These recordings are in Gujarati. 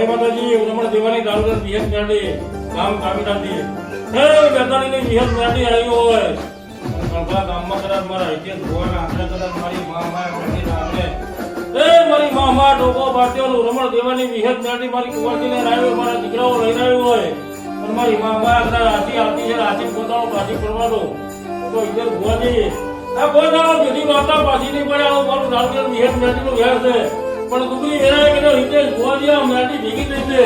જય માતાજી રમણ દેવાની દારૂદર વિહત મેડી ગામ કામીનાથી હે બેતાણીની વિહત મેડી આવ્યો હોય કણભા ગામમાં કદાચ મારા ઇતિહાસ જોવાના આંકડા કદાચ મારી મા મેડી નામે એ મારી મા ડોકો બાટ્યોલું રમણ દેવાની વિહત મેડી મારી કુંવરજીને લાવ્યો મારા દીકરાઓ લઈને આવ્યો હોય અને મારી મા કદાચ આથી આવતી છે આથી પોતાનો પાછી પડવાનો તો ઇતિહાસ ભુવાજી આ બોલાવો બધી વાર્તા પાછી નહીં પડે આવું મારું દારૂદર વિહત મેડીનું ઘેર છે પણ દુબળી એના કે હિતેશ ભુવાજી આ મેડી ભેગી થઈ છે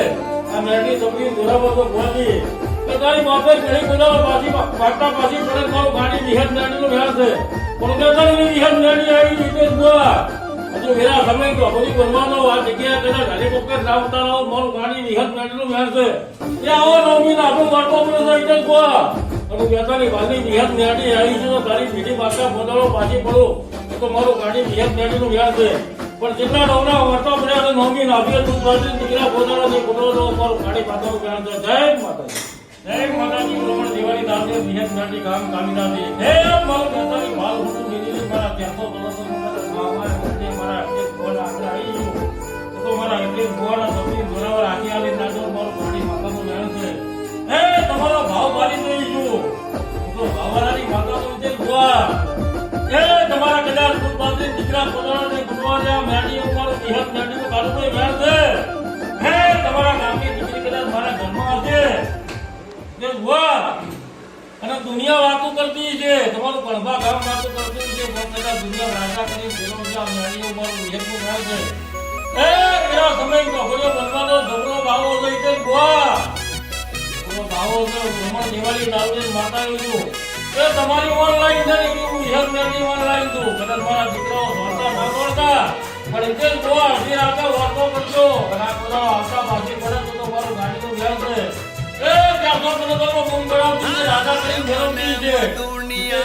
આ મેડી સબરી જોરાવો તો ભુવાજી કે તારી બાપે ઘણી બોલાવો પાછી વાર્તા પાછી પડે મારું ગાડી વિહત મેડીનું ઘેર છે પણ કે તારી વિહત મેડી આવી હિતેશ ભુવા હજુ મેરા સમય તો બધી બનવાનો આ જગ્યા કદાચ હેલિકોપ્ટર લાવતા રહો મારું ગાડી વિહત મેડીનું ઘેર છે એ આવો નવમી આપણું વાર્તો પડે છે હિતેશ ભુવા અને બેતાની વાલી વિહત મેડી આવી છે તો તારી બીજી વાર્તા બોલાવો પાછી પડો તો મારું ગાડી વિહત મેડીનું ઘેર છે પણ જેટલા નવના વર્તા પડ્યા તો નોમી નાભીએ તું કરતી દીકરા પોતાનો જે પોતાનો તો મારું ગાડી પાતાનું જ્ઞાન છે જય માતાજી રમણ દેવાની દારૂદર વિહત મેડી ગામ કામીનાથી હે મારું બેતાની માલ હું નીલી મારા ત્યાંતો બળતો મારા એક ફોન આપણે આવી તો મારા એક ફોના સબરી જોરાવર આખી આલી નાજો મારું ગાડી માતાનું જ્ઞાન છે હે તમારો ભાવ મારી દઈ છું તો ભાવવાળાની માતાનું જે જોવા એ તમારા કદાચ કુલપાત્રી દીકરા પોતાને ગુણવાળા મેડી ઉપર વિહત મેડીનું કાળું વેર છે હે તમારા ગામની દીકરી કદાચ મારા ઘરમાં આવશે જે હુઆ અને દુનિયા વાતો કરતી છે તમારું કણભા ગામ વાતો કરતી છે પણ કદાચ દુનિયા રાજા કરી પેલો જે આ મેડી ઉપર વિહતનું વેર છે એ એનો સમય કપડો બનવાનો ઝઘડો ભાવો લઈ તે હુઆ ભાવો તો રમણ દેવાલી દારૂદર માતા આવ્યું એ તમારી ઓનલાઈન છે ને એવું વિહત મેડી ઓનલાઈન તું કદાચ મારા દીકરાઓ ભણતા ના ભણતા પણ એટલે જ જોવા અડધી રાતે વાતો કરજો અને આ બધા આવતા પાછી પડે તો મારું ગાડીનું વ્યાજ છે એ ત્યાં તો મને તો બૂમ કરાવતી છે રાજા કરીને ફેરવતી છે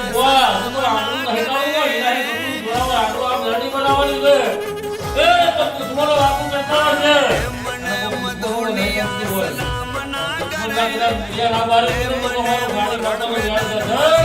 જોવા તો આટલું હટાવું હોય એનાથી બધું જોડાવા આટલું આ ગાડી બનાવવાની છે એ તમારો વાતો કરતા છે ના બારે તો મારું ગાડી માતાનું વ્યાજ છે